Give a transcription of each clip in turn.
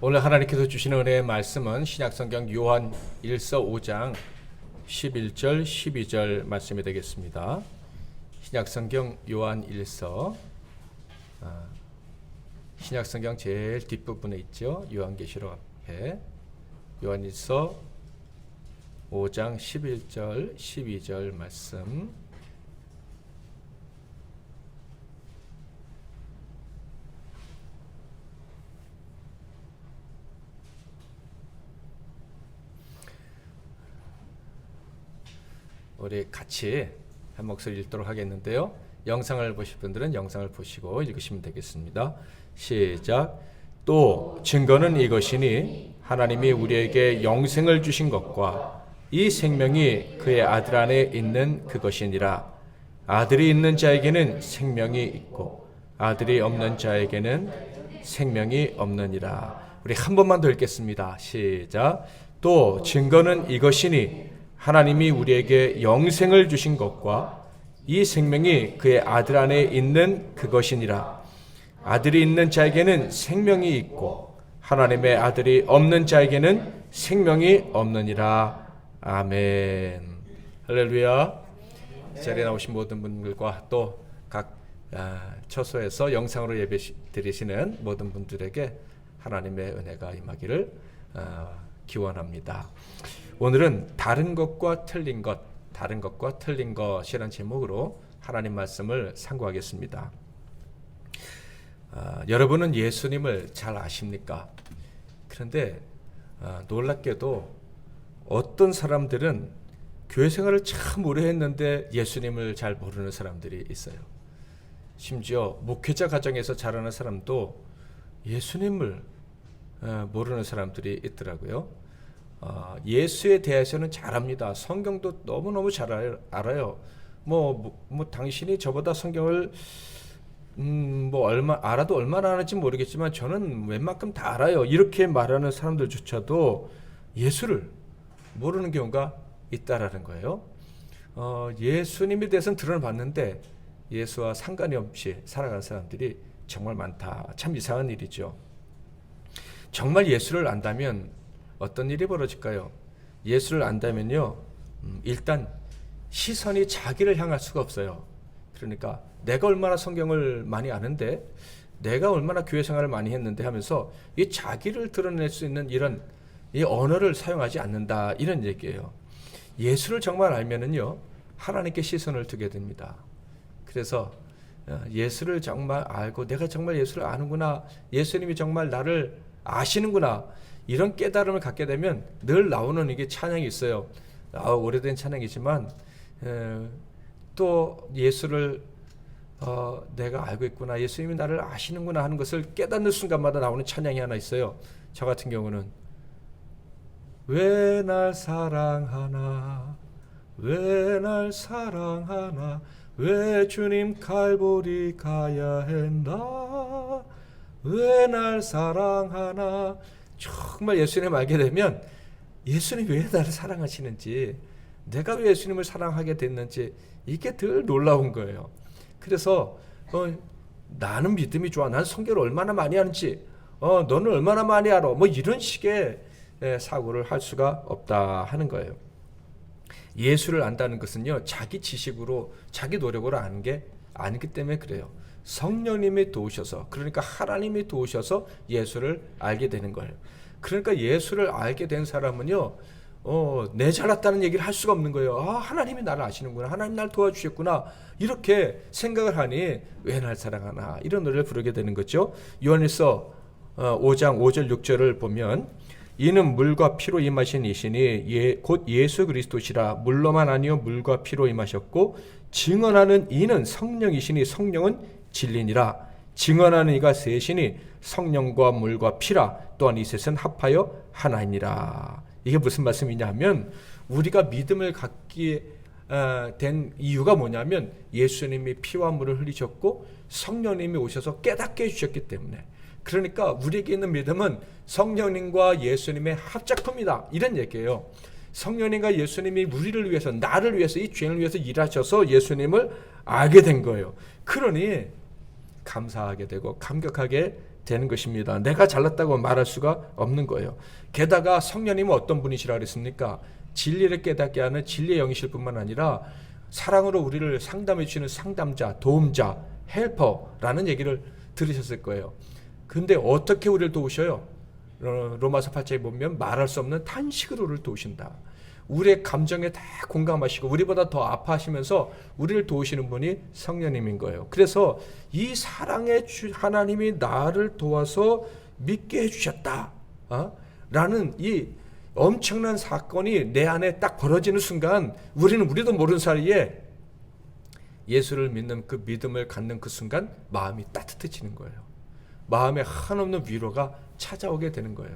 오늘 하나님께서 주시는 은혜의 말씀은 신약성경 요한 1서 5장 11절 12절 말씀이 되겠습니다. 신약성경 요한 1서 신약성경 제일 뒷부분에 있죠. 요한계시록 앞에 요한 1서 5장 11절 12절 말씀. 우리 같이 한 목소리 읽도록 하겠는데요. 영상을 보실 분들은 영상을 보시고 읽으시면 되겠습니다. 시작. 또 증거는 이것이니 하나님이 우리에게 영생을 주신 것과 이 생명이 그의 아들 안에 있는 그것이니라. 아들이 있는 자에게는 생명이 있고 아들이 없는 자에게는 생명이 없느니라. 우리 한 번만 더 읽겠습니다. 시작. 또 증거는 이것이니 하나님이 우리에게 영생을 주신 것과 이 생명이 그의 아들 안에 있는 그것이니라. 아들이 있는 자에게는 생명이 있고 하나님의 아들이 없는 자에게는 생명이 없느니라. 아멘. 할렐루야. 이 자리에 나오신 모든 분들과 또 각 처소에서 영상으로 예배 드리시는 모든 분들에게 하나님의 은혜가 임하기를 기원합니다. 오늘은 다른 것과 틀린 것, 다른 것과 틀린 것이라는 제목으로 하나님 말씀을 상고하겠습니다. 여러분은 예수님을 잘 아십니까? 그런데 놀랍게도 어떤 사람들은 교회 생활을 참 오래 했는데 예수님을 잘 모르는 사람들이 있어요. 심지어 목회자 가정에서 자라는 사람도 예수님을 모르는 사람들이 있더라고요. 예수에 대해서는 잘 압니다. 성경도 너무너무 잘 알아요. 당신이 저보다 성경을 알아도 얼마나 하는지 모르겠지만 저는 웬만큼 다 알아요. 이렇게 말하는 사람들조차도 예수를 모르는 경우가 있다라는 거예요. 예수님에 대해서는 들어봤는데 예수와 상관이 없이 살아가는 사람들이 정말 많다. 참 이상한 일이죠. 정말 예수를 안다면 어떤 일이 벌어질까요? 예수를 안다면요, 일단 시선이 자기를 향할 수가 없어요. 그러니까 내가 얼마나 성경을 많이 아는데, 내가 얼마나 교회 생활을 많이 했는데 하면서 이 자기를 드러낼 수 있는 이런 이 언어를 사용하지 않는다, 이런 얘기예요. 예수를 정말 알면은요, 하나님께 시선을 두게 됩니다. 그래서 예수를 정말 알고 내가 정말 예수를 아는구나, 예수님이 정말 나를 아시는구나, 이런 깨달음을 갖게 되면 늘 나오는 이게 찬양이 있어요. 오래된 찬양이지만 또 예수를 내가 알고 있구나, 예수님이 나를 아시는구나 하는 것을 깨닫는 순간마다 나오는 찬양이 하나 있어요. 저 같은 경우는 왜 날 사랑하나, 왜 날 사랑하나, 왜 주님 칼보리 가야 했나, 왜 날 사랑하나. 정말 예수님을 알게 되면 예수님이 왜 나를 사랑하시는지, 내가 왜 예수님을 사랑하게 됐는지, 이게 늘 놀라운 거예요. 그래서 나는 믿음이 좋아, 난 성경을 얼마나 많이 하는지, 너는 얼마나 많이 알아, 이런 식의 사고를 할 수가 없다 하는 거예요. 예수를 안다는 것은요, 자기 지식으로 자기 노력으로 아는 게 아니기 때문에 그래요. 성령님이 도우셔서, 그러니까 하나님이 도우셔서 예수를 알게 되는 거예요. 그러니까 예수를 알게 된 사람은요, 내 잘났다는 얘기를 할 수가 없는 거예요. 하나님이 나를 아시는구나, 하나님 나를 도와주셨구나, 이렇게 생각을 하니 왜 날 사랑하나, 이런 노래를 부르게 되는 거죠. 요한일서 5장 5절 6절을 보면, 이는 물과 피로 임하신 이시니 곧 예수 그리스도시라. 물로만 아니요 물과 피로 임하셨고 증언하는 이는 성령이시니 성령은 진리니라. 증언하는 이가 셋이니 성령과 물과 피라. 또한 이 셋은 합하여 하나이니라. 이게 무슨 말씀이냐 하면, 우리가 믿음을 갖게 된 이유가 뭐냐면 예수님이 피와 물을 흘리셨고 성령님이 오셔서 깨닫게 해주셨기 때문에. 그러니까 우리에게 있는 믿음은 성령님과 예수님의 합작품이다, 이런 얘기예요. 성령님과 예수님이 우리를 위해서, 나를 위해서, 이 죄인을 위해서 일하셔서 예수님을 알게 된 거예요. 그러니 감사하게 되고 감격하게 되는 것입니다. 내가 잘났다고 말할 수가 없는 거예요. 게다가 성령님은 어떤 분이시라 그랬습니까? 진리를 깨닫게 하는 진리의 영이실 뿐만 아니라 사랑으로 우리를 상담해 주시는 상담자, 도움자, 헬퍼라는 얘기를 들으셨을 거예요. 근데 어떻게 우리를 도우셔요? 로마서 8장에 보면 말할 수 없는 탄식으로 우리를 도우신다. 우리의 감정에 다 공감하시고 우리보다 더 아파하시면서 우리를 도우시는 분이 성령님인 거예요. 그래서 이 사랑의 하나님이 나를 도와서 믿게 해주셨다 라는 이 엄청난 사건이 내 안에 딱 벌어지는 순간 우리도 모르는 사이에 예수를 믿는 그 믿음을 갖는 그 순간 마음이 따뜻해지는 거예요. 마음에 한없는 위로가 찾아오게 되는 거예요.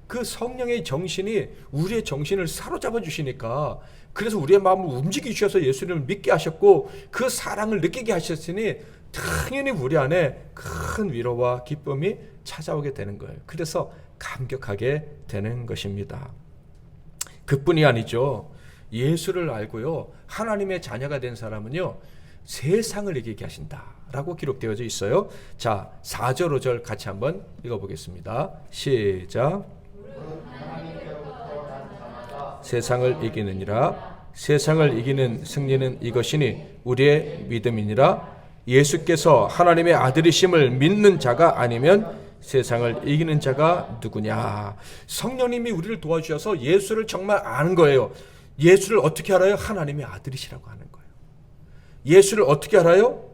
그 성령의 정신이 우리의 정신을 사로잡아 주시니까, 그래서 우리의 마음을 움직이셔서 예수님을 믿게 하셨고 그 사랑을 느끼게 하셨으니 당연히 우리 안에 큰 위로와 기쁨이 찾아오게 되는 거예요. 그래서 감격하게 되는 것입니다. 그뿐이 아니죠. 예수를 알고요, 하나님의 자녀가 된 사람은요, 세상을 이기게 하신다라고 기록되어져 있어요. 자, 4절 5절 같이 한번 읽어보겠습니다. 시작. 세상을 이기느니라. 세상을 이기는 승리는 이것이니 우리의 믿음이니라. 예수께서 하나님의 아들이심을 믿는 자가 아니면 세상을 이기는 자가 누구냐. 성령님이 우리를 도와주셔서 예수를 정말 아는 거예요. 예수를 어떻게 알아요? 하나님의 아들이시라고 하는 거예요. 예수를 어떻게 알아요?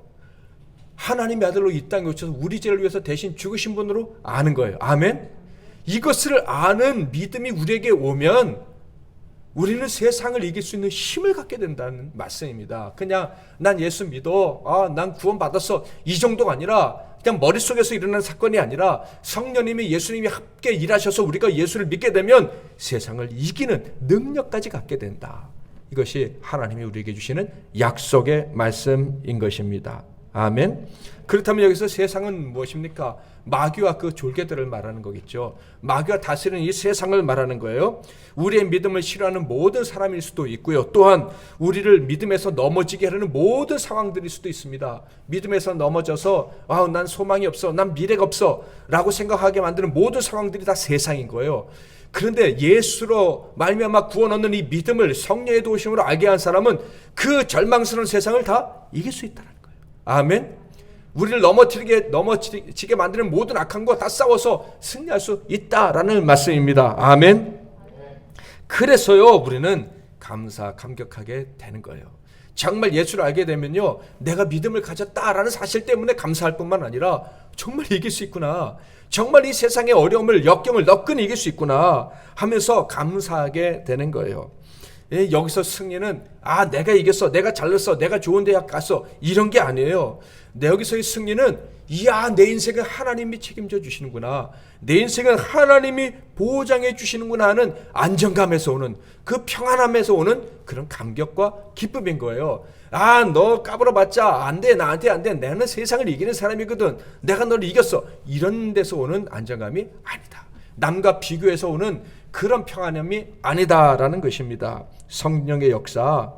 하나님의 아들로 이 땅에 오셔서 우리 죄를 위해서 대신 죽으신 분으로 아는 거예요. 아멘. 이것을 아는 믿음이 우리에게 오면 우리는 세상을 이길 수 있는 힘을 갖게 된다는 말씀입니다. 그냥 난 예수 믿어, 난 구원 받았어, 이 정도가 아니라, 그냥 머릿속에서 일어나는 사건이 아니라 성령님이 예수님이 함께 일하셔서 우리가 예수를 믿게 되면 세상을 이기는 능력까지 갖게 된다. 이것이 하나님이 우리에게 주시는 약속의 말씀인 것입니다. 아멘. 그렇다면 여기서 세상은 무엇입니까? 마귀와 그 졸개들을 말하는 거겠죠. 마귀가 다스리는 이 세상을 말하는 거예요. 우리의 믿음을 싫어하는 모든 사람일 수도 있고요. 또한 우리를 믿음에서 넘어지게 하려는 모든 상황들일 수도 있습니다. 믿음에서 넘어져서 난 소망이 없어, 난 미래가 없어 라고 생각하게 만드는 모든 상황들이 다 세상인 거예요. 그런데 예수로 말미암아 구원 얻는 이 믿음을 성령의 도우심으로 알게 한 사람은 그 절망스러운 세상을 다 이길 수 있다는 거예요. 아멘. 우리를 넘어지게 만드는 모든 악한 거 다 싸워서 승리할 수 있다라는 말씀입니다. 아멘. 그래서요, 우리는 감격하게 되는 거예요. 정말 예수를 알게 되면요, 내가 믿음을 가졌다라는 사실 때문에 감사할 뿐만 아니라 정말 이길 수 있구나, 정말 이 세상의 어려움을, 역경을 너끈히 이길 수 있구나 하면서 감사하게 되는 거예요. 여기서 승리는 내가 이겼어, 내가 잘났어, 내가 좋은 대학 갔어, 이런 게 아니에요. 여기서의 승리는 내 인생은 하나님이 책임져 주시는구나, 내 인생은 하나님이 보장해 주시는구나 하는 안정감에서 오는, 그 평안함에서 오는 그런 감격과 기쁨인 거예요. 너 까불어봤자 안돼, 나한테 안돼, 나는 세상을 이기는 사람이거든, 내가 너를 이겼어, 이런 데서 오는 안정감이 아니다. 남과 비교해서 오는 그런 평안함이 아니다라는 것입니다. 성령의 역사,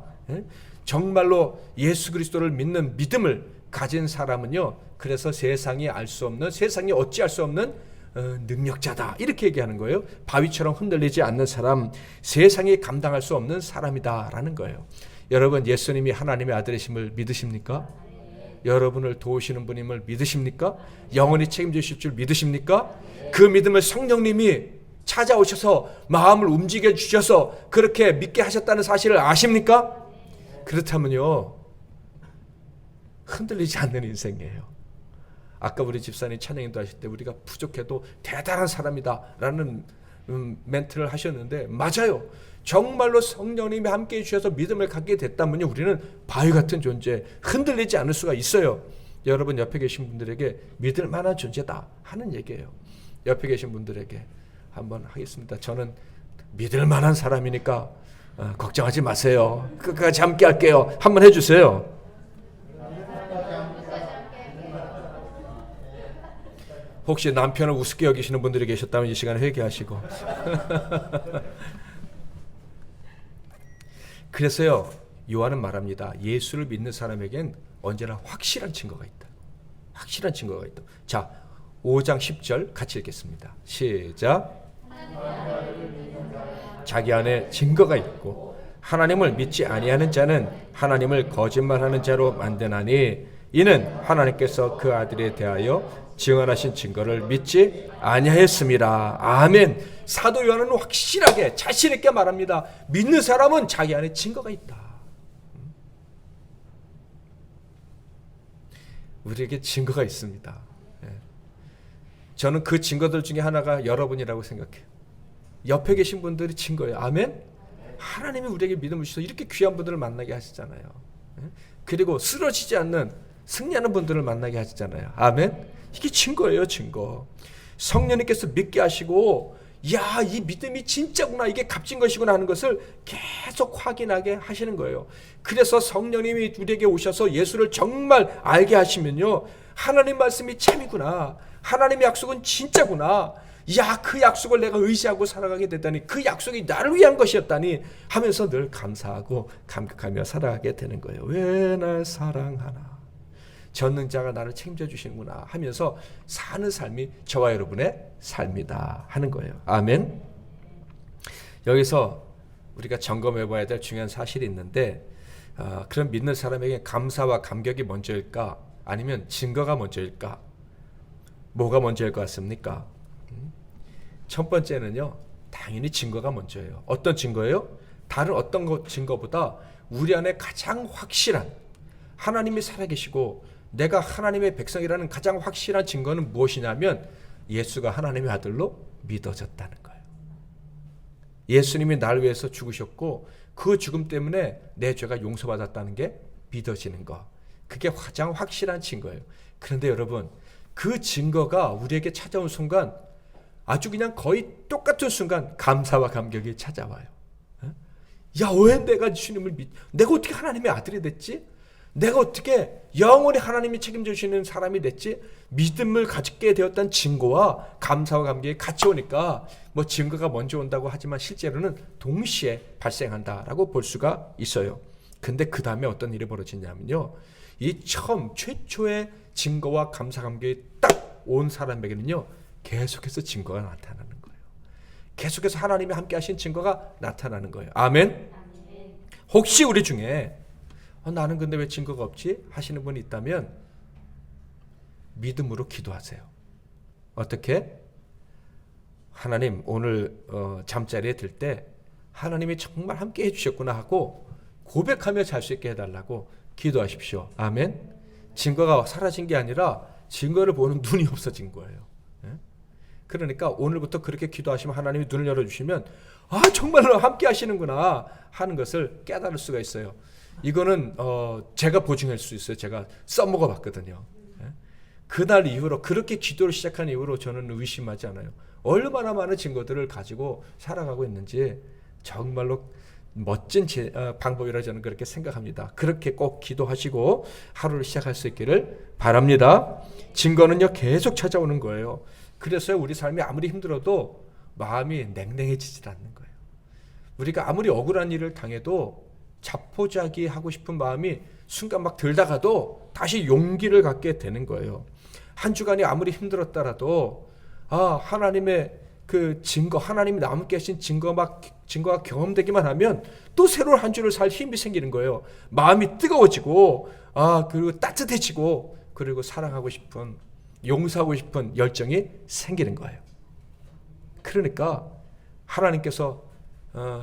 정말로 예수 그리스도를 믿는 믿음을 가진 사람은요, 그래서 세상이 알 수 없는, 세상이 어찌할 수 없는 능력자다, 이렇게 얘기하는 거예요. 바위처럼 흔들리지 않는 사람, 세상이 감당할 수 없는 사람이다라는 거예요. 여러분, 예수님이 하나님의 아들이심을 믿으십니까? 여러분을 도우시는 분임을 믿으십니까? 영원히 책임지실 줄 믿으십니까? 그 믿음을 성령님이 찾아오셔서 마음을 움직여 주셔서 그렇게 믿게 하셨다는 사실을 아십니까? 그렇다면요, 흔들리지 않는 인생이에요. 아까 우리 집사님 찬양인도 하실 때 우리가 부족해도 대단한 사람이다 라는 멘트를 하셨는데, 맞아요. 정말로 성령님이 함께 해주셔서 믿음을 갖게 됐다면요, 우리는 바위 같은 존재, 흔들리지 않을 수가 있어요. 여러분, 옆에 계신 분들에게 믿을 만한 존재다 하는 얘기예요. 옆에 계신 분들에게 한번 하겠습니다. 저는 믿을 만한 사람이니까 걱정하지 마세요, 끝까지 함께 할게요. 한번 해주세요. 혹시 남편을 우습게 여기시는 분들이 계셨다면 이 시간에 회개하시고 그래서요, 요한은 말합니다. 예수를 믿는 사람에겐 언제나 확실한 증거가 있다. 확실한 증거가 있다. 자, 5장 10절 같이 읽겠습니다. 시작. 자기 안에 증거가 있고 하나님을 믿지 아니하는 자는 하나님을 거짓말하는 자로 만드나니 이는 하나님께서 그 아들에 대하여 증언하신 증거를 믿지 아니하였습니다. 아멘. 사도 요한은 확실하게 자신 있게 말합니다. 믿는 사람은 자기 안에 증거가 있다. 우리에게 증거가 있습니다. 저는 그 증거들 중에 하나가 여러분이라고 생각해요. 옆에 계신 분들이 증거예요. 아멘. 하나님이 우리에게 믿음을 주셔서 이렇게 귀한 분들을 만나게 하시잖아요. 그리고 쓰러지지 않는 승리하는 분들을 만나게 하시잖아요. 아멘. 이게 증거예요. 증거. 성령님께서 믿게 하시고 야, 이 믿음이 진짜구나, 이게 값진 것이구나 하는 것을 계속 확인하게 하시는 거예요. 그래서 성령님이 우리에게 오셔서 예수를 정말 알게 하시면요, 하나님 말씀이 참이구나, 하나님의 약속은 진짜구나, 야, 그 약속을 내가 의지하고 살아가게 됐다니, 그 약속이 나를 위한 것이었다니 하면서 늘 감사하고 감격하며 살아가게 되는 거예요. 왜 날 사랑하나, 전능자가 나를 책임져 주시는구나 하면서 사는 삶이 저와 여러분의 삶이다 하는 거예요. 아멘. 여기서 우리가 점검해 봐야 될 중요한 사실이 있는데, 그런 믿는 사람에게 감사와 감격이 먼저일까, 아니면 증거가 먼저일까? 뭐가 먼저일 것 같습니까? 첫 번째는요, 당연히 증거가 먼저예요. 어떤 증거예요? 다른 어떤 증거보다 우리 안에 가장 확실한, 하나님이 살아계시고 내가 하나님의 백성이라는 가장 확실한 증거는 무엇이냐면 예수가 하나님의 아들로 믿어졌다는 거예요. 예수님이 나를 위해서 죽으셨고 그 죽음 때문에 내 죄가 용서받았다는 게 믿어지는 거, 그게 가장 확실한 증거예요. 그런데 여러분, 그 증거가 우리에게 찾아온 순간 아주 그냥 거의 똑같은 순간 감사와 감격이 찾아와요. 야, 왜 내가 주님을 내가 어떻게 하나님의 아들이 됐지? 내가 어떻게 영원히 하나님이 책임져 주시는 사람이 됐지? 믿음을 가지게 되었다는 증거와 감사와 감격이 같이 오니까 뭐 증거가 먼저 온다고 하지만 실제로는 동시에 발생한다라고 볼 수가 있어요. 근데 그 다음에 어떤 일이 벌어지냐면요, 이 처음 최초의 증거와 감사 감격이 딱 온 사람에게는요, 계속해서 증거가 나타나는 거예요. 계속해서 하나님이 함께 하신 증거가 나타나는 거예요. 아멘. 혹시 우리 중에 나는 근데 왜 증거가 없지? 하시는 분이 있다면 믿음으로 기도하세요. 어떻게? 하나님, 오늘 잠자리에 들 때 하나님이 정말 함께 해주셨구나 하고 고백하며 잘 수 있게 해달라고 기도하십시오. 아멘. 증거가 사라진 게 아니라 증거를 보는 눈이 없어진 거예요. 그러니까 오늘부터 그렇게 기도하시면 하나님이 눈을 열어주시면 정말로 함께 하시는구나 하는 것을 깨달을 수가 있어요. 이거는 제가 보증할 수 있어요. 제가 써먹어 봤거든요. 그날 이후로, 그렇게 기도를 시작한 이후로 저는 의심하지 않아요. 얼마나 많은 증거들을 가지고 살아가고 있는지 정말로 멋진 방법이라 저는 그렇게 생각합니다. 그렇게 꼭 기도하시고 하루를 시작할 수 있기를 바랍니다. 증거는요, 계속 찾아오는 거예요. 그래서 우리 삶이 아무리 힘들어도 마음이 냉랭해지지 않는 거예요. 우리가 아무리 억울한 일을 당해도 자포자기 하고 싶은 마음이 순간 막 들다가도 다시 용기를 갖게 되는 거예요. 한 주간이 아무리 힘들었더라도 하나님의 그 증거, 하나님이 나와 함께 하신 증거가 경험되기만 하면 또 새로운 한 주를 살 힘이 생기는 거예요. 마음이 뜨거워지고 그리고 따뜻해지고, 그리고 사랑하고 싶은, 용서하고 싶은 열정이 생기는 거예요. 그러니까 하나님께서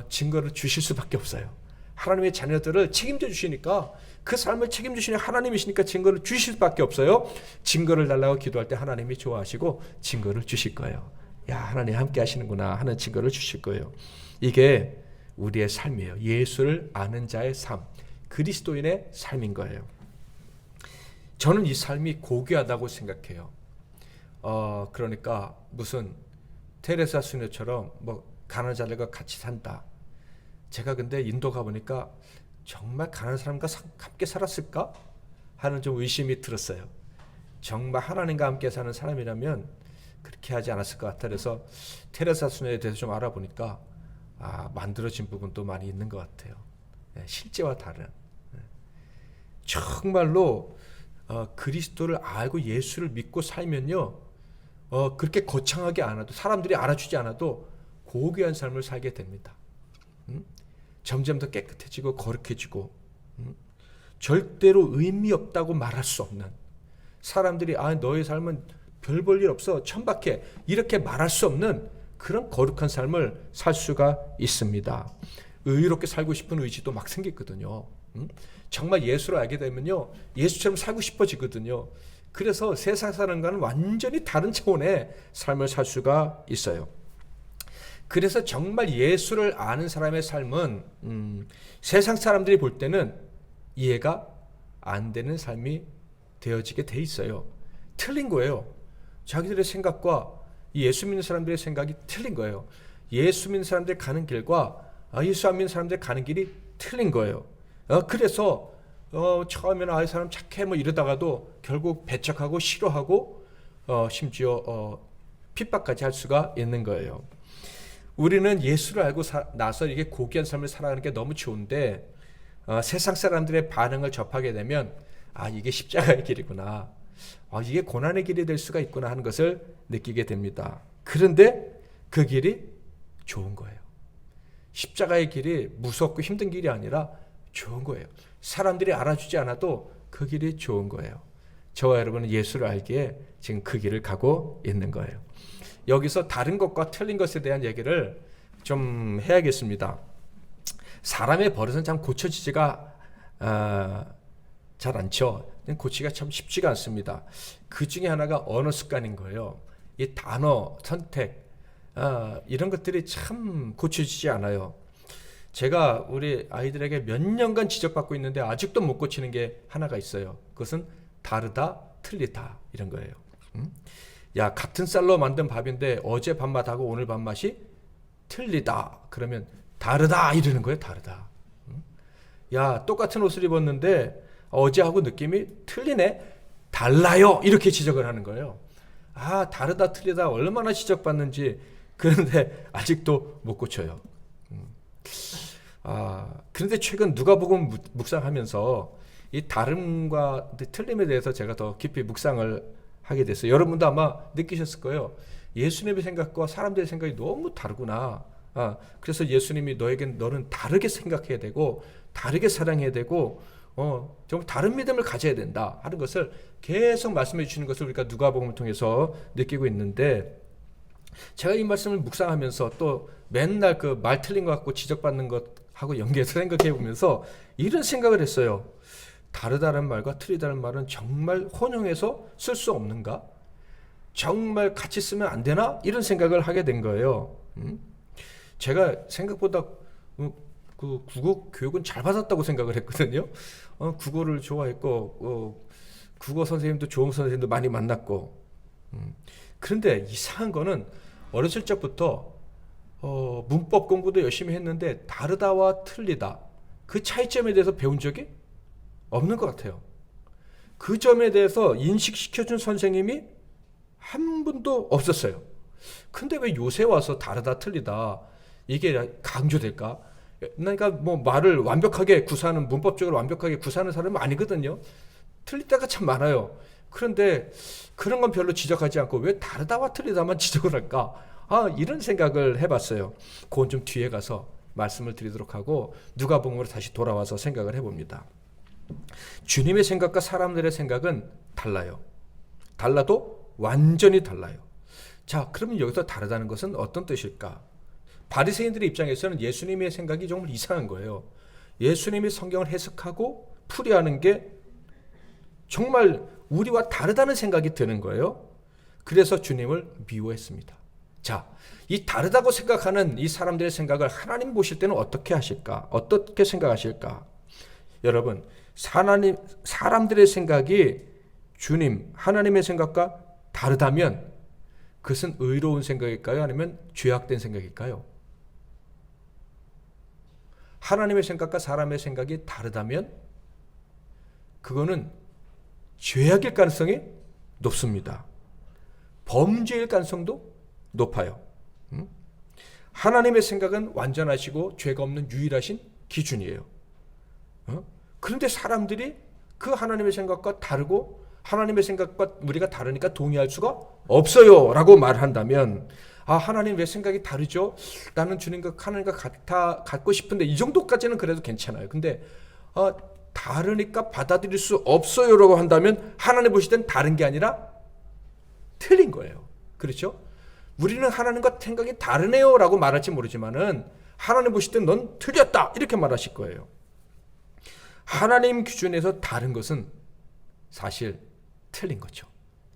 증거를 주실 수밖에 없어요. 하나님의 자녀들을 책임져 주시니까, 그 삶을 책임지시는 하나님이시니까 증거를 주실 수밖에 없어요. 증거를 달라고 기도할 때 하나님이 좋아하시고 증거를 주실 거예요. 야, 하나님 함께 하시는구나 하는 증거를 주실 거예요. 이게 우리의 삶이에요. 예수를 아는 자의 삶, 그리스도인의 삶인 거예요. 저는 이 삶이 고귀하다고 생각해요. 그러니까 무슨 테레사 수녀처럼 뭐 가난한 자들과 같이 산다. 제가 근데 인도 가보니까 정말 가난한 사람과 함께 살았을까? 하는 좀 의심이 들었어요. 정말 하나님과 함께 사는 사람이라면 그렇게 하지 않았을 것 같아. 그래서 테레사 수녀에 대해서 좀 알아보니까 만들어진 부분도 많이 있는 것 같아요. 실제와 다른. 정말로 그리스도를 알고 예수를 믿고 살면요, 그렇게 거창하게 않아도 사람들이 알아주지 않아도 고귀한 삶을 살게 됩니다. 점점 더 깨끗해지고 거룩해지고 절대로 의미 없다고 말할 수 없는 사람들이 너의 삶은 별 볼 일 없어 천박해 이렇게 말할 수 없는 그런 거룩한 삶을 살 수가 있습니다. 의롭게 살고 싶은 의지도 막 생기거든요. 정말 예수를 알게 되면요 예수처럼 살고 싶어지거든요. 그래서 세상 사람과는 완전히 다른 차원의 삶을 살 수가 있어요. 그래서 정말 예수를 아는 사람의 삶은 세상 사람들이 볼 때는 이해가 안 되는 삶이 되어지게 돼 있어요. 틀린 거예요. 자기들의 생각과 예수 믿는 사람들의 생각이 틀린 거예요. 예수 믿는 사람들이 가는 길과 예수 안 믿는 사람들이 가는 길이 틀린 거예요. 그래서 처음에는 이 사람 착해 이러다가도 결국 배척하고 싫어하고 심지어 핍박까지 할 수가 있는 거예요. 우리는 예수를 알고 나서 이게 고귀한 삶을 살아가는 게 너무 좋은데 세상 사람들의 반응을 접하게 되면 이게 십자가의 길이구나. 이게 고난의 길이 될 수가 있구나 하는 것을 느끼게 됩니다. 그런데 그 길이 좋은 거예요. 십자가의 길이 무섭고 힘든 길이 아니라 좋은 거예요. 사람들이 알아주지 않아도 그 길이 좋은 거예요. 저와 여러분은 예수를 알기에 지금 그 길을 가고 있는 거예요. 여기서 다른 것과 틀린 것에 대한 얘기를 좀 해야겠습니다. 사람의 버릇은 참 고쳐지지가 잘 않죠. 고치기가 참 쉽지가 않습니다. 그 중에 하나가 언어 습관인 거예요. 이 단어, 선택 이런 것들이 참 고쳐지지 않아요. 제가 우리 아이들에게 몇 년간 지적받고 있는데 아직도 못 고치는 게 하나가 있어요. 그것은 다르다, 틀리다 이런 거예요. 야, 같은 쌀로 만든 밥인데 어제 밥맛하고 오늘 밥맛이 틀리다. 그러면 다르다 이러는 거예요. 다르다. 야, 똑같은 옷을 입었는데 어제하고 느낌이 틀리네. 달라요. 이렇게 지적을 하는 거예요. 다르다 틀리다 얼마나 지적받는지. 그런데 아직도 못 고쳐요. 그런데 최근 누가복음 묵상하면서 이 다름과 틀림에 대해서 제가 더 깊이 묵상을 하게 됐어요. 여러분도 아마 느끼셨을 거예요. 예수님의 생각과 사람들의 생각이 너무 다르구나. 그래서 예수님이 너는 다르게 생각해야 되고 다르게 사랑해야 되고 정말 다른 믿음을 가져야 된다 하는 것을 계속 말씀해 주시는 것을 우리가 누가복음을 통해서 느끼고 있는데, 제가 이 말씀을 묵상하면서 또 맨날 그 말 틀린 것 같고 지적받는 것하고 연계해서 생각해 보면서 이런 생각을 했어요. 다르다는 말과 틀리다는 말은 정말 혼용해서 쓸 수 없는가? 정말 같이 쓰면 안 되나? 이런 생각을 하게 된 거예요. 제가 생각보다 그 국어 교육은 잘 받았다고 생각을 했거든요. 국어를 좋아했고 국어 선생님도 좋은 선생님도 많이 만났고 그런데 이상한 거는 어렸을 적부터 문법 공부도 열심히 했는데 다르다와 틀리다 그 차이점에 대해서 배운 적이 없는 것 같아요. 그 점에 대해서 인식시켜준 선생님이 한 분도 없었어요. 근데 왜 요새 와서 다르다 틀리다 이게 강조될까? 그러니까 말을 완벽하게 구사하는, 문법적으로 완벽하게 구사하는 사람은 아니거든요. 틀릴 때가 참 많아요. 그런데 그런 건 별로 지적하지 않고 왜 다르다와 틀리다만 지적을 할까? 이런 생각을 해봤어요. 그건 좀 뒤에 가서 말씀을 드리도록 하고 누가복음으로 다시 돌아와서 생각을 해봅니다. 주님의 생각과 사람들의 생각은 달라요. 달라도 완전히 달라요. 자, 그러면 여기서 다르다는 것은 어떤 뜻일까? 바리새인들의 입장에서는 예수님의 생각이 정말 이상한 거예요. 예수님이 성경을 해석하고 풀이하는 게 정말 우리와 다르다는 생각이 드는 거예요. 그래서 주님을 미워했습니다. 자, 이 다르다고 생각하는 이 사람들의 생각을 하나님 보실 때는 어떻게 하실까? 어떻게 생각하실까? 여러분, 사람들의 생각이 주님, 하나님의 생각과 다르다면 그것은 의로운 생각일까요? 아니면 죄악된 생각일까요? 하나님의 생각과 사람의 생각이 다르다면 그거는 죄악일 가능성이 높습니다. 범죄일 가능성도 높아요. 하나님의 생각은 완전하시고 죄가 없는 유일하신 기준이에요. 그런데 사람들이 그 하나님의 생각과 다르고 하나님의 생각과 우리가 다르니까 동의할 수가 없어요 라고 말한다면, 아, 하나님 왜 생각이 다르죠? 나는 주님과 하나님과 같고 싶은데, 이 정도까지는 그래도 괜찮아요. 근데 다르니까 받아들일 수 없어요 라고 한다면, 하나님 보실 땐 다른 게 아니라 틀린 거예요. 그렇죠? 우리는 하나님과 생각이 다르네요 라고 말할지 모르지만은, 하나님 보실 땐 넌 틀렸다 이렇게 말하실 거예요. 하나님 기준에서 다른 것은 사실 틀린 거죠.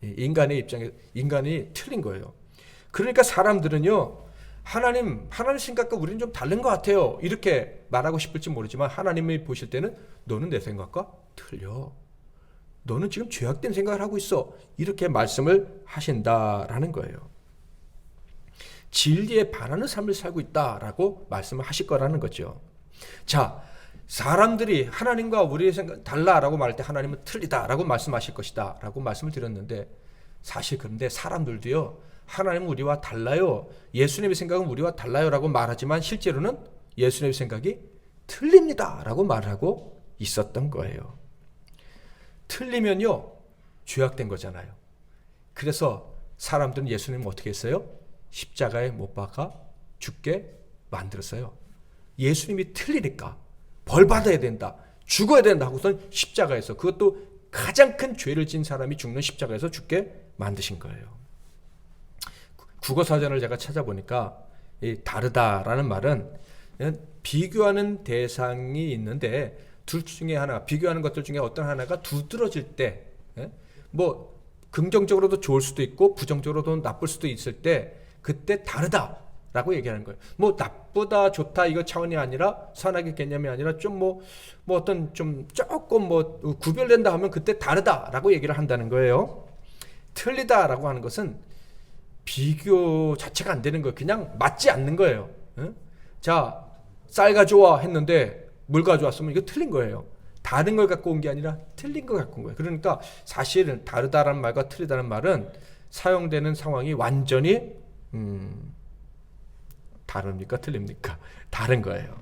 인간의 입장에 인간이 틀린 거예요. 그러니까 사람들은요, 하나님 생각과 우리는 좀 다른 것 같아요 이렇게 말하고 싶을지 모르지만, 하나님이 보실 때는 너는 내 생각과 틀려. 너는 지금 죄악된 생각을 하고 있어. 이렇게 말씀을 하신다라는 거예요. 진리에 반하는 삶을 살고 있다라고 말씀을 하실 거라는 거죠. 자, 사람들이 하나님과 우리의 생각 달라라고 말할 때 하나님은 틀리다라고 말씀하실 것이다 라고 말씀을 드렸는데, 사실 그런데 사람들도요, 하나님은 우리와 달라요, 예수님의 생각은 우리와 달라요 라고 말하지만 실제로는 예수님의 생각이 틀립니다 라고 말하고 있었던 거예요. 틀리면요 죄악된 거잖아요. 그래서 사람들은 예수님을 어떻게 했어요? 십자가에 못 박아 죽게 만들었어요. 예수님이 틀리니까 벌 받아야 된다, 죽어야 된다 하고선 십자가에서, 그것도 가장 큰 죄를 진 사람이 죽는 십자가에서 죽게 만드신 거예요. 국어사전을 제가 찾아보니까 이 다르다라는 말은 비교하는 대상이 있는데, 둘 중에 하나, 비교하는 것들 중에 어떤 하나가 두드러질 때, 뭐 긍정적으로도 좋을 수도 있고 부정적으로도 나쁠 수도 있을 때, 그때 다르다라고 얘기하는 거예요. 뭐 나쁘다 좋다 이거 차원이 아니라, 선악의 개념이 아니라 좀 뭐 어떤 좀 조금 뭐 구별된다 하면 그때 다르다라고 얘기를 한다는 거예요. 틀리다라고 하는 것은 비교 자체가 안 되는 거예요. 그냥 맞지 않는 거예요. 자, 쌀 가져와 했는데 물 가져왔으면 이거 틀린 거예요. 다른 걸 갖고 온 게 아니라 틀린 걸 갖고 온 거예요. 그러니까 사실은 다르다라는 말과 틀리다는 말은 사용되는 상황이 완전히 다릅니까? 틀립니까? 다른 거예요.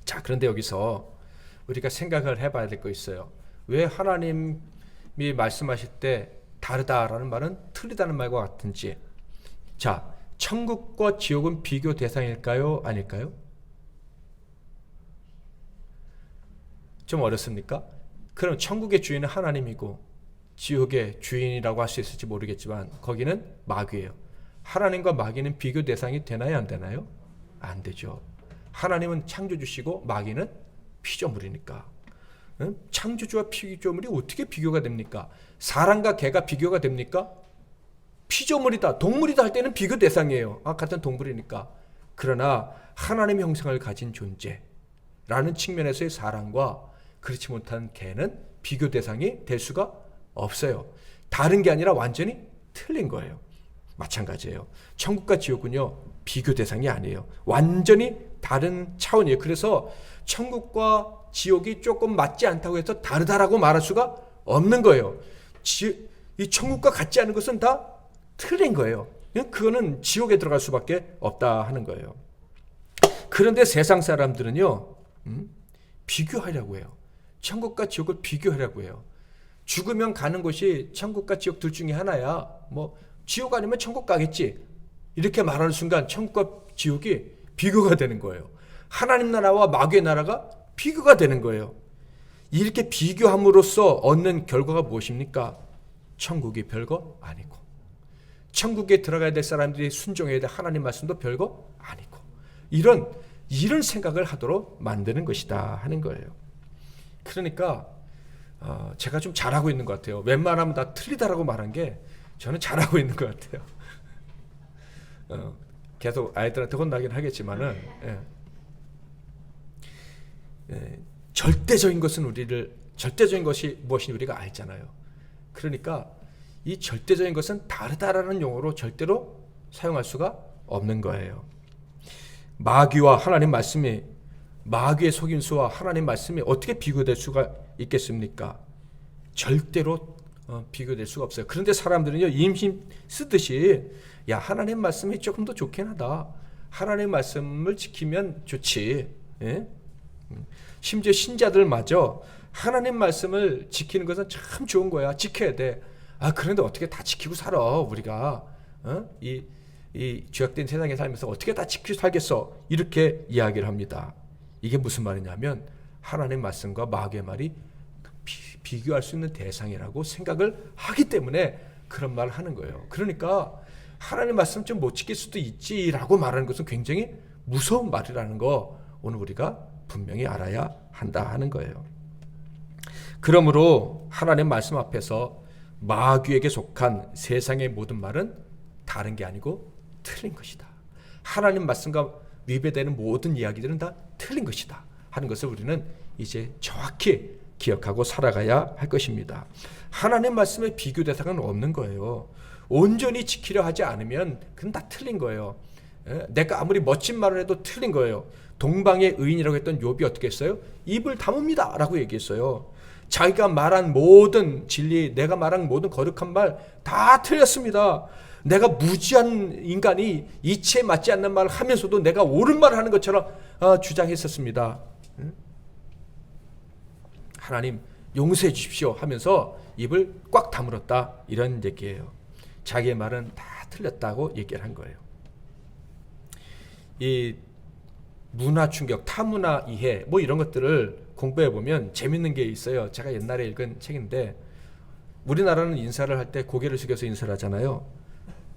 자, 그런데 여기서 우리가 생각을 해봐야 될 거 있어요. 왜 하나님이 말씀하실 때 다르다라는 말은 틀리다는 말과 같은지. 자, 천국과 지옥은 비교 대상일까요? 아닐까요? 좀 어렵습니까? 그럼 천국의 주인은 하나님이고 지옥의 주인이라고 할 수 있을지 모르겠지만 거기는 마귀예요. 하나님과 마귀는 비교 대상이 되나요? 안 되나요? 안 되죠. 하나님은 창조주시고 마귀는 피조물이니까. 창조주와 피조물이 어떻게 비교가 됩니까? 사람과 개가 비교가 됩니까? 피조물이다, 동물이다 할 때는 비교 대상이에요. 같은 동물이니까. 그러나 하나님의 형상을 가진 존재라는 측면에서의 사람과 그렇지 못한 개는 비교 대상이 될 수가 없어요. 다른 게 아니라 완전히 틀린 거예요. 마찬가지예요. 천국과 지옥은요, 비교 대상이 아니에요. 완전히 다른 차원이에요. 그래서 천국과 지옥이 조금 맞지 않다고 해서 다르다라고 말할 수가 없는 거예요. 이 천국과 같지 않은 것은 다 틀린 거예요. 그거는 지옥에 들어갈 수밖에 없다 하는 거예요. 그런데 세상 사람들은요, 비교하려고 해요. 천국과 지옥을 비교하려고 해요. 죽으면 가는 곳이 천국과 지옥 둘 중에 하나야. 뭐 지옥 아니면 천국 가겠지. 이렇게 말하는 순간 천국과 지옥이 비교가 되는 거예요. 하나님 나라와 마귀의 나라가 비교가 되는 거예요. 이렇게 비교함으로써 얻는 결과가 무엇입니까? 천국이 별거 아니고, 천국에 들어가야 될 사람들이 순종해야 될 하나님 말씀도 별거 아니고, 이런 생각을 하도록 만드는 것이다 하는 거예요. 그러니까 제가 좀 잘하고 있는 것 같아요. 웬만하면 다 틀리다라고 말한 게 저는 잘하고 있는 것 같아요. 계속 아이들한테 혼나긴 하겠지만은, 절대적인 것이 무엇인지 우리가 알잖아요. 그러니까 이 절대적인 것은 다르다라는 용어로 절대로 사용할 수가 없는 거예요. 마귀와 하나님 말씀이, 마귀의 속임수와 하나님 말씀이 어떻게 비교될 수가 있겠습니까? 절대로 비교될 수가 없어요. 그런데 사람들은요, 임신 쓰듯이 야, 하나님 말씀이 조금 더 좋긴 하다. 하나님 말씀을 지키면 좋지. 예? 심지어 신자들마저 하나님 말씀을 지키는 것은 참 좋은 거야. 지켜야 돼. 그런데 어떻게 다 지키고 살아 우리가 이 죄악된 세상에 살면서 어떻게 다 지키고 살겠어, 이렇게 이야기를 합니다. 이게 무슨 말이냐면 하나님 말씀과 마귀의 말이 비교할 수 있는 대상이라고 생각을 하기 때문에 그런 말을 하는 거예요. 그러니까 하나님 말씀 좀 못 지킬 수도 있지라고 말하는 것은 굉장히 무서운 말이라는 거 오늘 우리가 분명히 알아야 한다 하는 거예요. 그러므로 하나님 말씀 앞에서 마귀에게 속한 세상의 모든 말은 다른 게 아니고 틀린 것이다. 하나님 말씀과 위배되는 모든 이야기들은 다 틀린 것이다 하는 것을 우리는 이제 정확히 기억하고 살아가야 할 것입니다. 하나님 말씀의 비교 대상은 없는 거예요. 온전히 지키려 하지 않으면 그건 다 틀린 거예요. 내가 아무리 멋진 말을 해도 틀린 거예요. 동방의 의인이라고 했던 욥이 어떻게 했어요? 입을 다뭅니다 라고 얘기했어요. 자기가 말한 모든 진리, 내가 말한 모든 거룩한 말 다 틀렸습니다. 내가 무지한 인간이 이치에 맞지 않는 말을 하면서도 내가 옳은 말을 하는 것처럼 주장했었습니다. 하나님 용서해 주십시오 하면서 입을 꽉 다물었다, 이런 얘기예요. 자기의 말은 다 틀렸다고 얘기를 한 거예요. 이 문화 충격, 타문화 이해 뭐 이런 것들을 공부해 보면 재밌는 게 있어요. 제가 옛날에 읽은 책인데, 우리나라는 인사를 할 때 고개를 숙여서 인사를 하잖아요.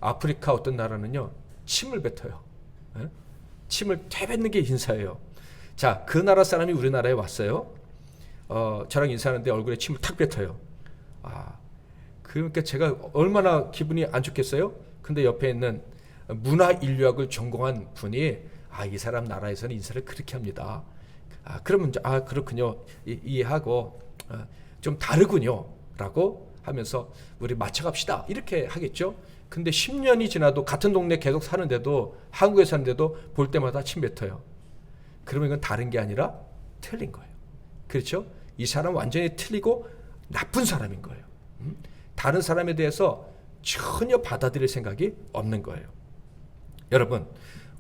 아프리카 어떤 나라는요 침을 뱉어요. 침을 되뱉는 게 인사예요. 자, 그 나라 사람이 우리나라에 왔어요. 저랑 인사하는데 얼굴에 침을 탁 뱉어요. 그러니까 제가 얼마나 기분이 안 좋겠어요. 근데 옆에 있는 문화 인류학을 전공한 분이 이 사람 나라에서는 인사를 그렇게 합니다. 그러면 그렇군요, 이해하고 좀 다르군요 라고 하면서 우리 맞춰갑시다 이렇게 하겠죠. 근데 10년이 지나도 같은 동네 계속 사는데도, 한국에 사는데도 볼 때마다 침 뱉어요. 그러면 이건 다른 게 아니라 틀린 거예요. 그렇죠? 이 사람은 완전히 틀리고 나쁜 사람인 거예요. 다른 사람에 대해서 전혀 받아들일 생각이 없는 거예요. 여러분,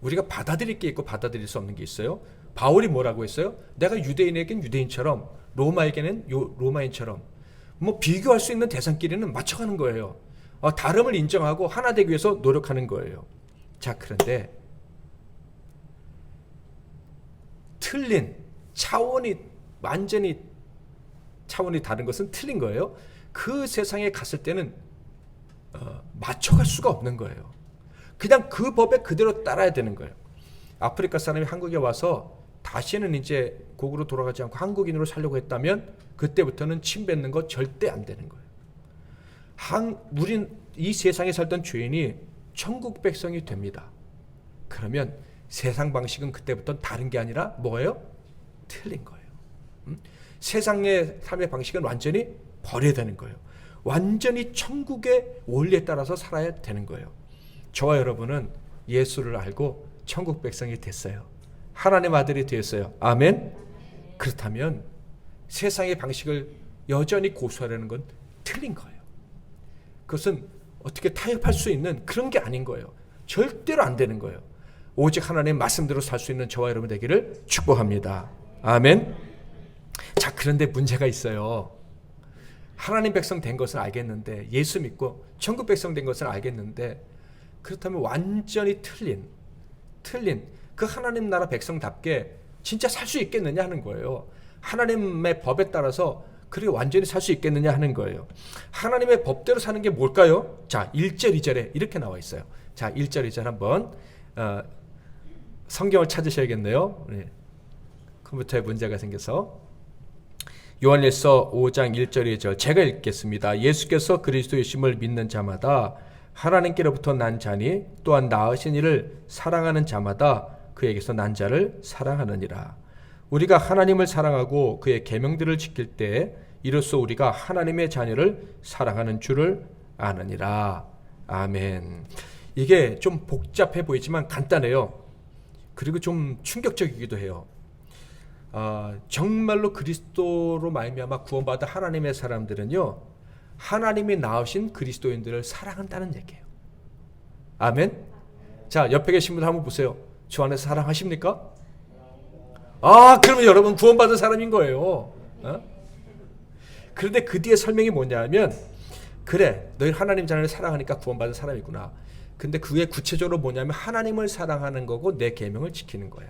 우리가 받아들일 게 있고 받아들일 수 없는 게 있어요. 바울이 뭐라고 했어요? 내가 유대인에겐 유대인처럼, 로마에게는 로마인처럼, 뭐 비교할 수 있는 대상끼리는 맞춰가는 거예요. 다름을 인정하고 하나 되기 위해서 노력하는 거예요. 자, 그런데 틀린 완전히 차원이 다른 것은 틀린 거예요. 그 세상에 갔을 때는 맞춰갈 수가 없는 거예요. 그냥 그 법에 그대로 따라야 되는 거예요. 아프리카 사람이 한국에 와서 다시는 이제 고국으로 돌아가지 않고 한국인으로 살려고 했다면 그때부터는 침 뱉는 거 절대 안 되는 거예요. 우린 이 세상에 살던 죄인이 천국 백성이 됩니다. 그러면 세상 방식은 그때부터 다른 게 아니라 뭐예요? 틀린 거예요. 세상의 삶의 방식은 완전히 버려야 되는 거예요. 완전히 천국의 원리에 따라서 살아야 되는 거예요. 저와 여러분은 예수를 알고 천국 백성이 됐어요. 하나님 아들이 되었어요. 아멘. 그렇다면 세상의 방식을 여전히 고수하려는 건 틀린 거예요. 그것은 어떻게 타협할 수 있는 그런 게 아닌 거예요. 절대로 안 되는 거예요. 오직 하나님의 말씀대로 살 수 있는 저와 여러분 되기를 축복합니다. 아멘. 자, 그런데 문제가 있어요. 하나님 백성 된 것은 알겠는데, 예수 믿고 천국 백성 된 것은 알겠는데, 그렇다면 완전히 틀린 그 하나님 나라 백성답게 진짜 살 수 있겠느냐 하는 거예요. 하나님의 법에 따라서 그렇게 완전히 살 수 있겠느냐 하는 거예요. 하나님의 법대로 사는 게 뭘까요? 자, 1절 2절에 이렇게 나와 있어요. 자, 1절 2절 한번 성경을 찾으셔야겠네요. 네. 컴퓨터에 문제가 생겨서. 요한일서 5장 1절 2절 제가 읽겠습니다. 예수께서 그리스도이심을 믿는 자마다 하나님께로부터 난 자니 또한 낳으신 이를 사랑하는 자마다 그에게서 난 자를 사랑하느니라. 우리가 하나님을 사랑하고 그의 계명들을 지킬 때 이로써 우리가 하나님의 자녀를 사랑하는 줄을 아느니라. 아멘. 이게 좀 복잡해 보이지만 간단해요. 그리고 좀 충격적이기도 해요. 정말로 그리스도로 말미암아 구원받은 하나님의 사람들은요, 하나님이 낳으신 그리스도인들을 사랑한다는 얘기예요. 아멘. 자, 옆에 계신 분 한번 보세요. 저 안에서 사랑하십니까? 그러면 여러분 구원받은 사람인 거예요. 그런데 그 뒤에 설명이 뭐냐면, 그래, 너희 하나님 자녀를 사랑하니까 구원받은 사람이구나. 근데 그게 구체적으로 뭐냐면 하나님을 사랑하는 거고 내 계명을 지키는 거야.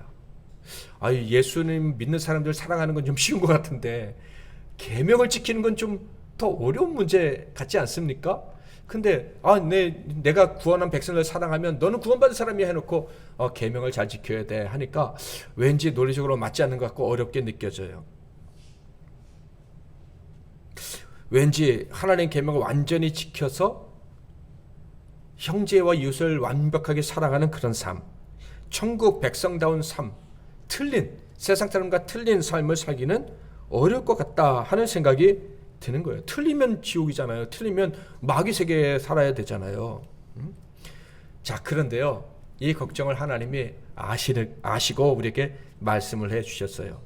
예수님 믿는 사람들 사랑하는 건 좀 쉬운 것 같은데 계명을 지키는 건 좀 더 어려운 문제 같지 않습니까? 근데 내가 구원한 백성을 사랑하면 너는 구원받은 사람이야 해놓고 계명을 잘 지켜야 돼 하니까 왠지 논리적으로 맞지 않는 것 같고 어렵게 느껴져요. 왠지 하나님 계명을 완전히 지켜서 형제와 이웃을 완벽하게 사랑하는 그런 삶, 천국 백성다운 삶, 세상 사람과 틀린 삶을 살기는 어려울 것 같다 하는 생각이 드는 거예요. 틀리면 지옥이잖아요. 틀리면 마귀 세계에 살아야 되잖아요. 자, 그런데요, 이 걱정을 하나님이 아시고 우리에게 말씀을 해 주셨어요.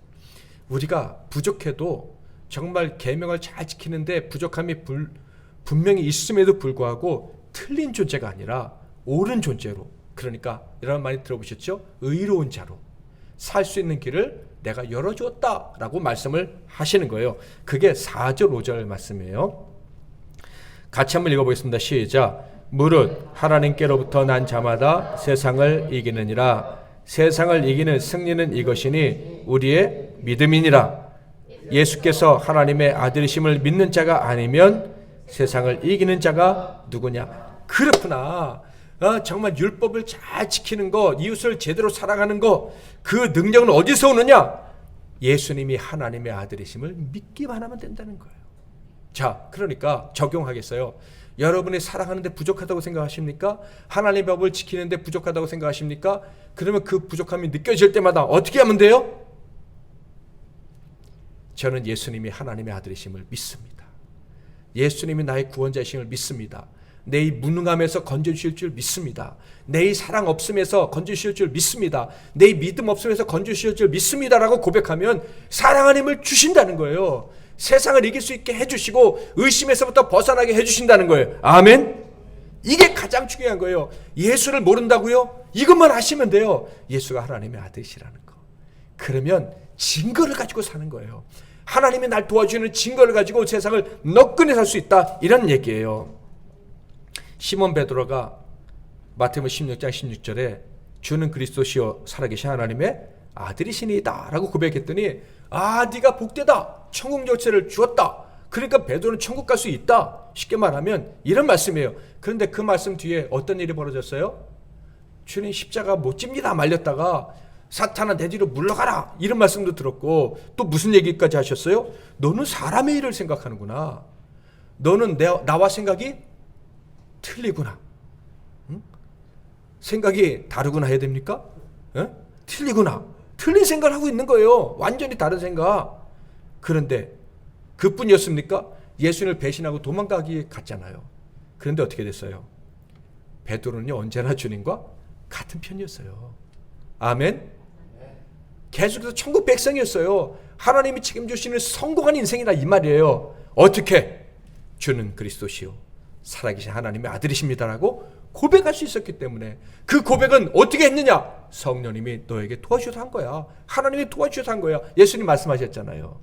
우리가 부족해도 정말 계명을 잘 지키는데 부족함이 분명히 있음에도 불구하고 틀린 존재가 아니라 옳은 존재로, 그러니까 이런 말 많이 들어보셨죠? 의로운 자로 살 수 있는 길을 내가 열어주었다라고 말씀을 하시는 거예요. 그게 4절 5절 말씀이에요. 같이 한번 읽어보겠습니다. 시작. 무릇 하나님께로부터 난 자마다 세상을 이기느니라. 세상을 이기는 승리는 이것이니 우리의 믿음이니라. 예수께서 하나님의 아들이심을 믿는 자가 아니면 세상을 이기는 자가 누구냐. 그렇구나. 정말 율법을 잘 지키는 거, 이웃을 제대로 사랑하는 거, 그 능력은 어디서 오느냐? 예수님이 하나님의 아들이심을 믿기만 하면 된다는 거예요. 자, 그러니까 적용하겠어요. 여러분이 사랑하는데 부족하다고 생각하십니까? 하나님의 법을 지키는데 부족하다고 생각하십니까? 그러면 그 부족함이 느껴질 때마다 어떻게 하면 돼요? 저는 예수님이 하나님의 아들이심을 믿습니다. 예수님이 나의 구원자이심을 믿습니다. 내 이 무능함에서 건져주실 줄 믿습니다. 내 이 사랑 없음에서 건져주실 줄 믿습니다. 내 이 믿음 없음에서 건져주실 줄 믿습니다라고 고백하면 사랑하는 힘을 주신다는 거예요. 세상을 이길 수 있게 해주시고 의심에서부터 벗어나게 해주신다는 거예요. 아멘. 이게 가장 중요한 거예요. 예수를 모른다고요? 이것만 아시면 돼요. 예수가 하나님의 아들이시라는 거. 그러면 증거를 가지고 사는 거예요. 하나님이 날 도와주는 증거를 가지고 세상을 너끈히 살 수 있다, 이런 얘기예요. 시몬 베드로가 마태복음 16장 16절에 주는 그리스도시요 살아계신 하나님의 아들이시니이다 라고 고백했더니 네가 복되다, 천국 열쇠를 주었다, 그러니까 베드로는 천국 갈 수 있다, 쉽게 말하면 이런 말씀이에요. 그런데 그 말씀 뒤에 어떤 일이 벌어졌어요? 주님 십자가 못 집니다 말렸다가 사탄아 내 뒤로 물러가라, 이런 말씀도 들었고, 또 무슨 얘기까지 하셨어요? 너는 사람의 일을 생각하는구나. 너는 나와 생각이 틀리구나. 생각이 다르구나 해야 됩니까? 틀리구나. 틀린 생각을 하고 있는 거예요. 완전히 다른 생각. 그런데 그뿐이었습니까? 예수님을 배신하고 도망가기 갔잖아요. 그런데 어떻게 됐어요? 베드로는요, 언제나 주님과 같은 편이었어요. 아멘. 계속해서 천국 백성이었어요. 하나님이 책임주시는 성공한 인생이다, 이 말이에요. 어떻게? 주는 그리스도시요 살아계신 하나님의 아들이십니다라고 고백할 수 있었기 때문에. 그 고백은 어떻게 했느냐? 성령님이 너에게 도와주셔서 한 거야. 하나님이 도와주셔서 한 거야. 예수님 말씀하셨잖아요.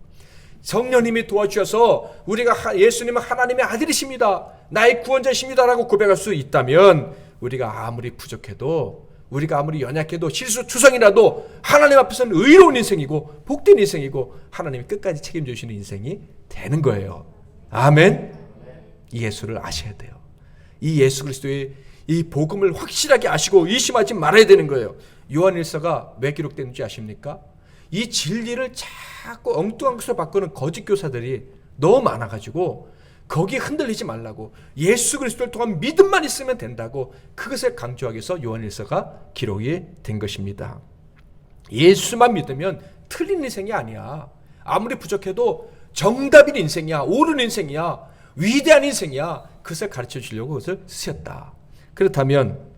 성령님이 도와주셔서 우리가 예수님은 하나님의 아들이십니다, 나의 구원자십니다라고 고백할 수 있다면, 우리가 아무리 부족해도, 우리가 아무리 연약해도, 실수투성이라도 하나님 앞에서는 의로운 인생이고 복된 인생이고 하나님이 끝까지 책임져 주시는 인생이 되는 거예요. 아멘. 이 예수를 아셔야 돼요. 이 예수 그리스도의 이 복음을 확실하게 아시고 의심하지 말아야 되는 거예요. 요한일서가 왜 기록되는지 아십니까? 이 진리를 자꾸 엉뚱한 것을 바꾸는 거짓 교사들이 너무 많아가지고 거기에 흔들리지 말라고, 예수 그리스도를 통한 믿음만 있으면 된다고 그것을 강조하기 위해서 요한일서가 기록이 된 것입니다. 예수만 믿으면 틀린 인생이 아니야. 아무리 부족해도 정답인 인생이야. 옳은 인생이야. 위대한 인생이야. 그것을 가르쳐 주려고 그것을 쓰셨다. 그렇다면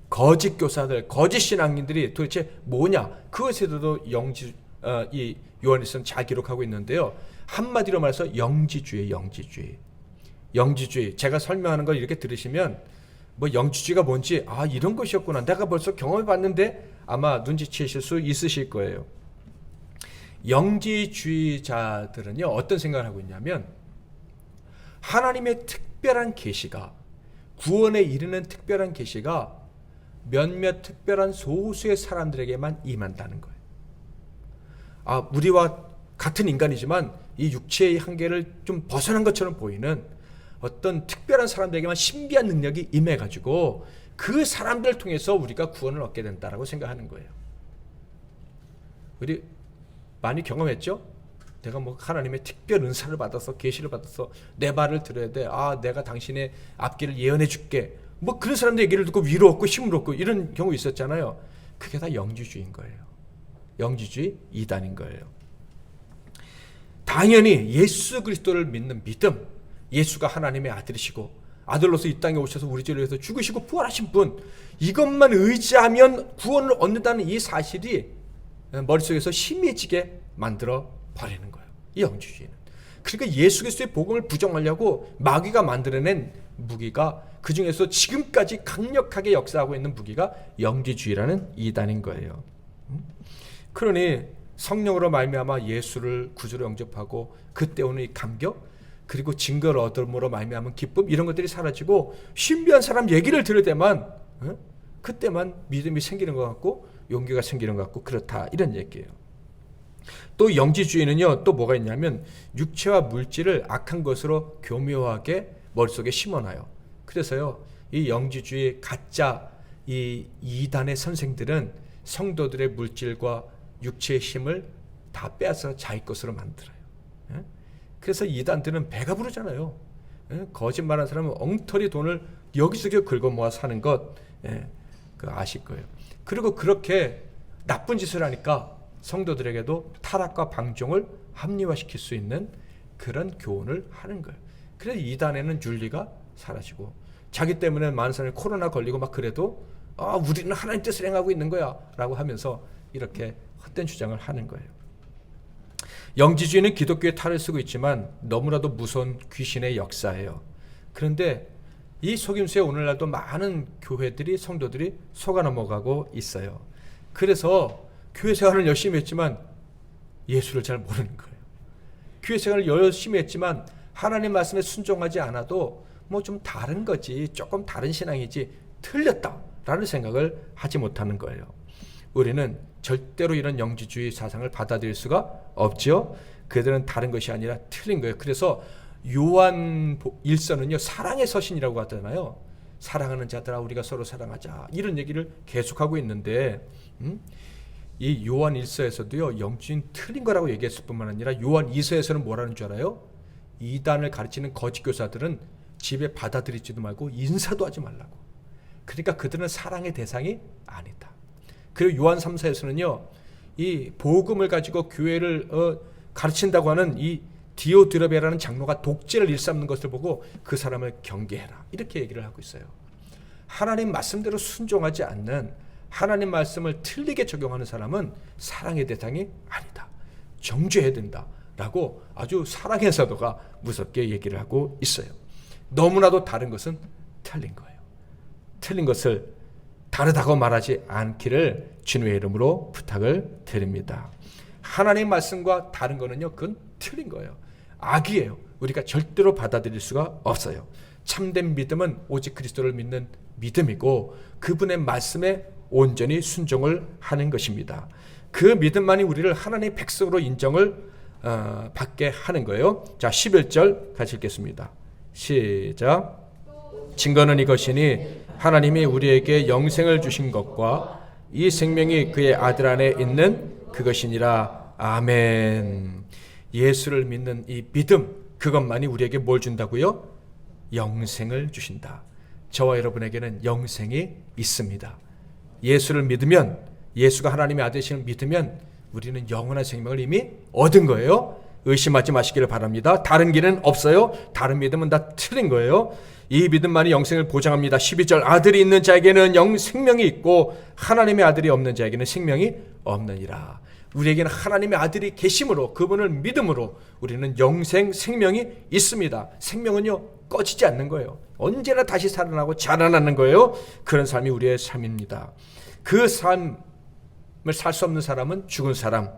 거짓 교사들, 거짓 신앙인들이 도대체 뭐냐? 그것에 대해서도 이 요한일서는 잘 기록하고 있는데요. 한마디로 말해서 영지주의. 제가 설명하는 걸 이렇게 들으시면 영지주의가 뭔지 이런 것이었구나, 내가 벌써 경험해 봤는데 아마 눈치채실 수 있으실 거예요. 영지주의자들은요, 어떤 생각을 하고 있냐면 하나님의 특별한 계시가, 구원에 이르는 특별한 계시가 몇몇 특별한 소수의 사람들에게만 임한다는 거예요. 우리와 같은 인간이지만 이 육체의 한계를 좀 벗어난 것처럼 보이는 어떤 특별한 사람들에게만 신비한 능력이 임해가지고 그 사람들을 통해서 우리가 구원을 얻게 된다라고 생각하는 거예요. 우리 많이 경험했죠? 내가 뭐 하나님의 특별 은사를 받아서 계시를 받아서 내 말을 들어야 돼. 내가 당신의 앞길을 예언해 줄게. 뭐 그런 사람들 얘기를 듣고 위로 얻고 힘을 얻고 이런 경우 있었잖아요. 그게 다 영지주의인 거예요. 영지주의 이단인 거예요. 당연히 예수 그리스도를 믿는 믿음, 예수가 하나님의 아들이시고 아들로서 이 땅에 오셔서 우리 죄를 위해서 죽으시고 부활하신 분, 이것만 의지하면 구원을 얻는다는 이 사실이 머릿속에서 희미해지게 만들어 버리는 거예요. 이 영지주의는. 그러니까 예수 그리스도의 복음을 부정하려고 마귀가 만들어낸 무기가, 그 중에서 지금까지 강력하게 역사하고 있는 무기가 영지주의라는 이단인 거예요. 그러니 성령으로 말미암아 예수를 구주로 영접하고 그때 오는 이 감격, 그리고 증거를 얻음으로 말미암은 기쁨, 이런 것들이 사라지고 신비한 사람 얘기를 들을 때만 그때만 믿음이 생기는 것 같고 용기가 생기는 것 같고 그렇다, 이런 얘기예요. 또 영지주의는요, 또 뭐가 있냐면 육체와 물질을 악한 것으로 교묘하게 머릿속에 심어놔요. 그래서요, 이 영지주의 가짜 이 이단의 선생들은 성도들의 물질과 육체의 힘을 다 빼앗아 자기 것으로 만들어요. 그래서 이단들은 배가 부르잖아요. 거짓말하는 사람은 엉터리 돈을 여기저기 긁어 모아 사는 것, 아실 거예요. 그리고 그렇게 나쁜 짓을 하니까 성도들에게도 타락과 방종을 합리화시킬 수 있는 그런 교훈을 하는 거예요. 그래서 이단에는 윤리가 사라지고, 자기 때문에 많은 사람이 코로나 걸리고 막 그래도 우리는 하나님 뜻을 행하고 있는 거야 라고 하면서 이렇게 헛된 주장을 하는 거예요. 영지주의는 기독교의 탈을 쓰고 있지만 너무나도 무서운 귀신의 역사예요. 그런데 이 속임수에 오늘날도 많은 교회들이, 성도들이 속아 넘어가고 있어요. 그래서 교회 생활을 열심히 했지만 예수를 잘 모르는 거예요. 교회 생활을 열심히 했지만 하나님 말씀에 순종하지 않아도 뭐 좀 다른 거지, 조금 다른 신앙이지, 틀렸다라는 생각을 하지 못하는 거예요. 우리는 절대로 이런 영지주의 사상을 받아들일 수가 없죠. 그들은 다른 것이 아니라 틀린 거예요. 그래서 요한 1서는요, 사랑의 서신이라고 하잖아요. 사랑하는 자들아 우리가 서로 사랑하자, 이런 얘기를 계속하고 있는데 이 요한 1서에서도요, 영주인 틀린 거라고 얘기했을 뿐만 아니라 요한 2서에서는 뭐라는 줄 알아요? 이단을 가르치는 거짓 교사들은 집에 받아들이지도 말고 인사도 하지 말라고. 그러니까 그들은 사랑의 대상이 아니다. 그리고 요한 3서에서는요, 이 복음을 가지고 교회를 가르친다고 하는 이 디오드레베라는 장로가 독재를 일삼는 것을 보고 그 사람을 경계해라, 이렇게 얘기를 하고 있어요. 하나님 말씀대로 순종하지 않는, 하나님 말씀을 틀리게 적용하는 사람은 사랑의 대상이 아니다, 정죄해야 된다라고 아주 사랑의 사도가 무섭게 얘기를 하고 있어요. 너무나도 다른 것은 틀린 거예요. 틀린 것을 다르다고 말하지 않기를 주님의 이름으로 부탁을 드립니다. 하나님 말씀과 다른 거는요, 그건 틀린 거예요. 악이에요. 우리가 절대로 받아들일 수가 없어요. 참된 믿음은 오직 그리스도를 믿는 믿음이고 그분의 말씀에 온전히 순종을 하는 것입니다. 그 믿음만이 우리를 하나님의 백성으로 인정을 받게 하는 거예요. 자, 11절 같이 읽겠습니다. 시작. 증거는 이것이니 하나님이 우리에게 영생을 주신 것과 이 생명이 그의 아들 안에 있는 그것이니라. 아멘. 예수를 믿는 이 믿음, 그것만이 우리에게 뭘 준다고요? 영생을 주신다. 저와 여러분에게는 영생이 있습니다. 예수를 믿으면, 예수가 하나님의 아들이심을 믿으면 우리는 영원한 생명을 이미 얻은 거예요. 의심하지 마시기를 바랍니다. 다른 길은 없어요. 다른 믿음은 다 틀린 거예요. 이 믿음만이 영생을 보장합니다. 12절, 아들이 있는 자에게는 생명이 있고 하나님의 아들이 없는 자에게는 생명이 없느니라. 우리에게는 하나님의 아들이 계심으로, 그분을 믿음으로 우리는 영생, 생명이 있습니다. 생명은요, 꺼지지 않는 거예요. 언제나 다시 살아나고 자라나는 거예요. 그런 삶이 우리의 삶입니다. 그 삶을 살 수 없는 사람은 죽은 사람,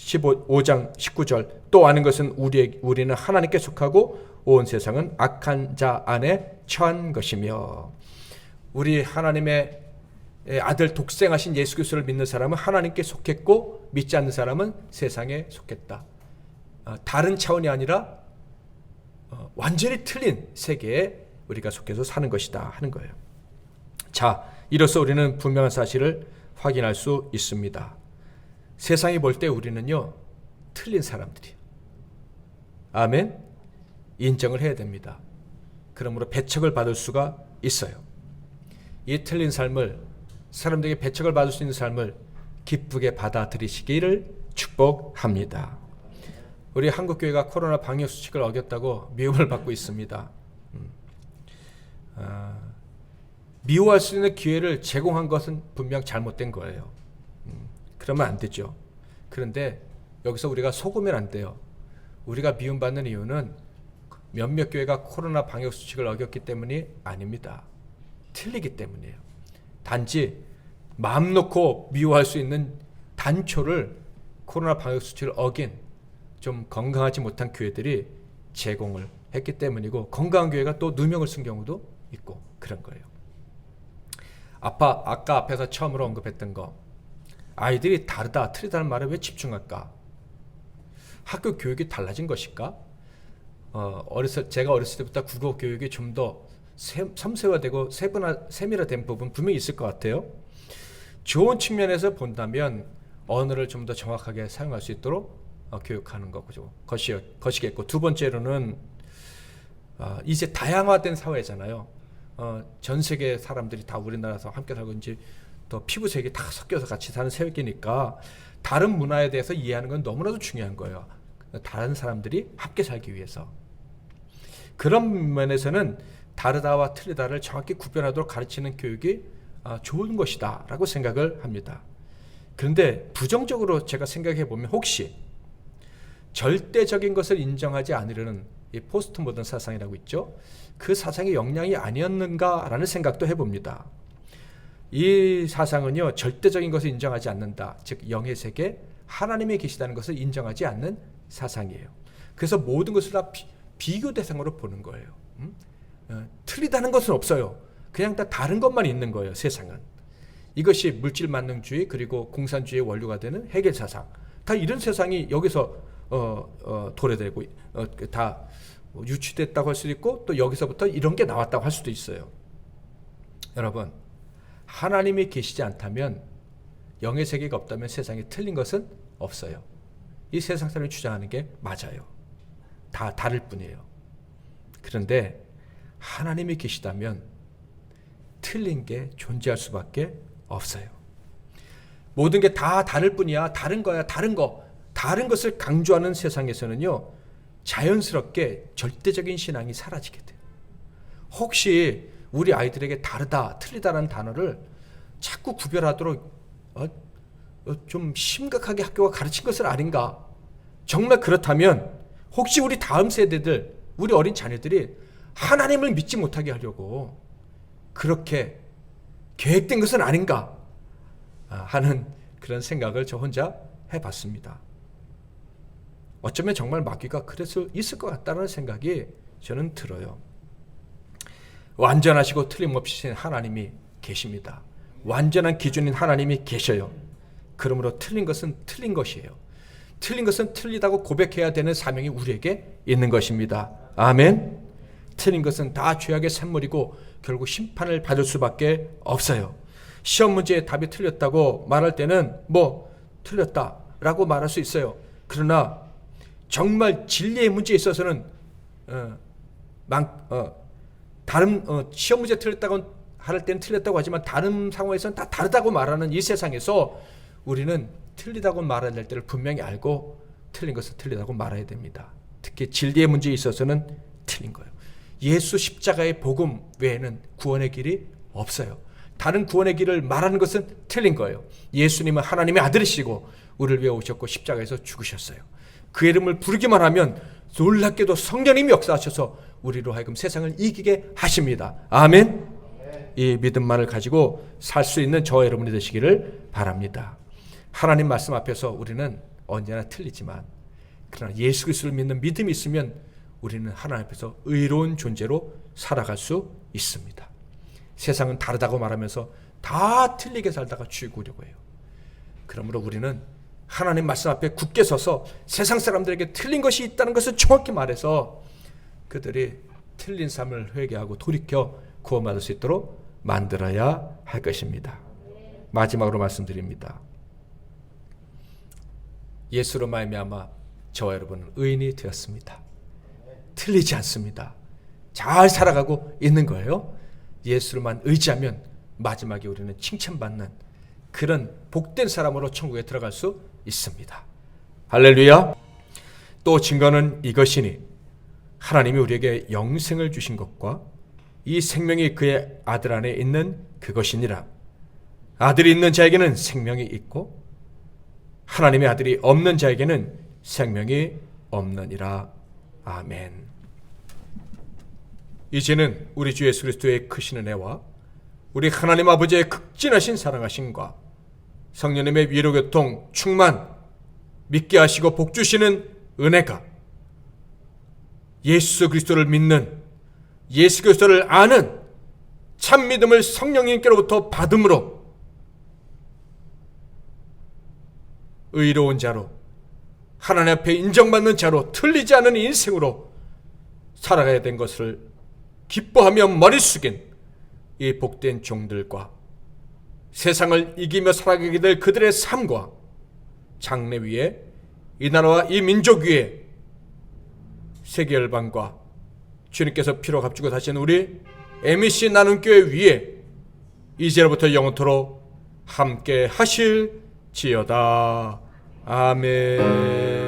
5장 19절 또 아는 것은 우리는 하나님께 속하고 온 세상은 악한 자 안에 처한 것이며, 우리 하나님의 아들 독생하신 예수 그리스도를 믿는 사람은 하나님께 속했고 믿지 않는 사람은 세상에 속했다. 다른 차원이 아니라 완전히 틀린 세계에 우리가 속해서 사는 것이다 하는 거예요. 자, 이로써 우리는 분명한 사실을 확인할 수 있습니다. 세상이 볼 때 우리는요, 틀린 사람들이에요. 아멘. 인정을 해야 됩니다. 그러므로 배척을 받을 수가 있어요. 이 틀린 삶을, 사람들에게 배척을 받을 수 있는 삶을 기쁘게 받아들이시기를 축복합니다. 우리 한국교회가 코로나 방역수칙을 어겼다고 미움을 받고 있습니다. 미워할 수 있는 기회를 제공한 것은 분명 잘못된 거예요. 그러면 안 되죠. 그런데 여기서 우리가 속으면 안 돼요. 우리가 미움받는 이유는 몇몇 교회가 코로나 방역수칙을 어겼기 때문이 아닙니다. 틀리기 때문이에요. 단지 마음 놓고 미워할 수 있는 단초를 코로나 방역수칙을 어긴 좀 건강하지 못한 교회들이 제공을 했기 때문이고, 건강한 교회가 또 누명을 쓴 경우도 있고 그런 거예요. 아까 앞에서 처음으로 언급했던 거, 아이들이 다르다 틀리다는 말에 왜 집중할까? 학교 교육이 달라진 것일까? 제가 어렸을 때부터 국어 교육이 좀 더 섬세화되고 세밀화된 부분 분명히 있을 것 같아요. 좋은 측면에서 본다면 언어를 좀 더 정확하게 사용할 수 있도록 교육하는 거죠. 것이겠고, 두 번째로는 이제 다양화된 사회잖아요. 전 세계 사람들이 다 우리나라에서 함께 살고 이제 또 피부색이 다 섞여서 같이 사는 세계니까 다른 문화에 대해서 이해하는 건 너무나도 중요한 거예요. 다른 사람들이 함께 살기 위해서. 그런 면에서는 다르다와 틀리다를 정확히 구별하도록 가르치는 교육이 좋은 것이다 라고 생각을 합니다. 그런데 부정적으로 제가 생각해 보면, 혹시 절대적인 것을 인정하지 않으려는 이 포스트 모던 사상이라고 있죠. 그 사상의 영향이 아니었는가라는 생각도 해봅니다. 이 사상은요, 절대적인 것을 인정하지 않는다, 즉 영의 세계, 하나님이 계시다는 것을 인정하지 않는 사상이에요. 그래서 모든 것을 다 비교 대상으로 보는 거예요. 틀리다는 것은 없어요. 그냥 다 다른 것만 있는 거예요, 세상은. 이것이 물질 만능주의 그리고 공산주의의 원료가 되는 해겔 사상, 다 이런 세상이 여기서 도래되고 다 유치됐다고 할 수도 있고, 또 여기서부터 이런 게 나왔다고 할 수도 있어요. 여러분, 하나님이 계시지 않다면, 영의 세계가 없다면 세상에 틀린 것은 없어요. 이 세상 사람이 주장하는 게 맞아요. 다 다를 뿐이에요. 그런데 하나님이 계시다면 틀린 게 존재할 수밖에 없어요. 모든 게 다 다를 뿐이야, 다른 거야, 다른 거, 다른 것을 강조하는 세상에서는요, 자연스럽게 절대적인 신앙이 사라지게 돼요. 혹시 우리 아이들에게 다르다, 틀리다라는 단어를 자꾸 구별하도록 좀 심각하게 학교가 가르친 것은 아닌가? 정말 그렇다면 혹시 우리 다음 세대들, 우리 어린 자녀들이 하나님을 믿지 못하게 하려고 그렇게 계획된 것은 아닌가 하는 그런 생각을 저 혼자 해봤습니다. 어쩌면 정말 마귀가 그럴 수 있을 것 같다는 생각이 저는 들어요. 완전하시고 틀림없이 하나님이 계십니다. 완전한 기준인 하나님이 계셔요. 그러므로 틀린 것은 틀린 것이에요. 틀린 것은 틀리다고 고백해야 되는 사명이 우리에게 있는 것입니다. 아멘. 틀린 것은 다 죄악의 샘물이고 결국 심판을 받을 수밖에 없어요. 시험 문제에 답이 틀렸다고 말할 때는 틀렸다라고 말할 수 있어요. 그러나 정말 진리의 문제에 있어서는 다른 시험 문제 틀렸다고 할 때는 틀렸다고 하지만 다른 상황에서는 다 다르다고 말하는 이 세상에서 우리는 틀리다고 말해야 될 때를 분명히 알고 틀린 것은 틀리다고 말해야 됩니다. 특히 진리의 문제에 있어서는 틀린 거예요. 예수 십자가의 복음 외에는 구원의 길이 없어요. 다른 구원의 길을 말하는 것은 틀린 거예요. 예수님은 하나님의 아들이시고 우리를 위해 오셨고 십자가에서 죽으셨어요. 그 이름을 부르기만 하면 놀랍게도 성령님이 역사하셔서 우리로 하여금 세상을 이기게 하십니다. 아멘. 이 믿음만을 가지고 살 수 있는 저와 여러분이 되시기를 바랍니다. 하나님 말씀 앞에서 우리는 언제나 틀리지만 그러나 예수 그리스도를 믿는 믿음이 있으면 우리는 하나님 앞에서 의로운 존재로 살아갈 수 있습니다. 세상은 다르다고 말하면서 다 틀리게 살다가 죽으려고 해요. 그러므로 우리는 하나님 말씀 앞에 굳게 서서 세상 사람들에게 틀린 것이 있다는 것을 정확히 말해서 그들이 틀린 삶을 회개하고 돌이켜 구원받을 수 있도록 만들어야 할 것입니다. 마지막으로 말씀드립니다. 예수로 말미암아 저와 여러분은 의인이 되었습니다. 틀리지 않습니다. 잘 살아가고 있는 거예요. 예수로만 의지하면 마지막에 우리는 칭찬받는 그런 복된 사람으로 천국에 들어갈 수 있습니다. 할렐루야. 또 증거는 이것이니 하나님이 우리에게 영생을 주신 것과 이 생명이 그의 아들 안에 있는 그것이니라. 아들이 있는 자에게는 생명이 있고 하나님의 아들이 없는 자에게는 생명이 없느니라. 아멘. 이제는 우리 주 예수 그리스도의 크신 은혜와 우리 하나님 아버지의 극진하신 사랑하심과 성령님의 위로교통 충만 믿게 하시고 복 주시는 은혜가 예수 그리스도를 믿는 예수 그리스도를 아는 참 믿음을 성령님께로부터 받음으로 의로운 자로 하나님 앞에 인정받는 자로 틀리지 않은 인생으로 살아가야 된 것을 기뻐하며 머리 숙인 이 복된 종들과 세상을 이기며 살아가게 될 그들의 삶과 장래 위에 이 나라와 이 민족 위에 세계 열방과 주님께서 피로 값주고 다시는 우리 MEC 나눔교회 위에 이제로부터 영원토록 함께 하실지어다. 아멘.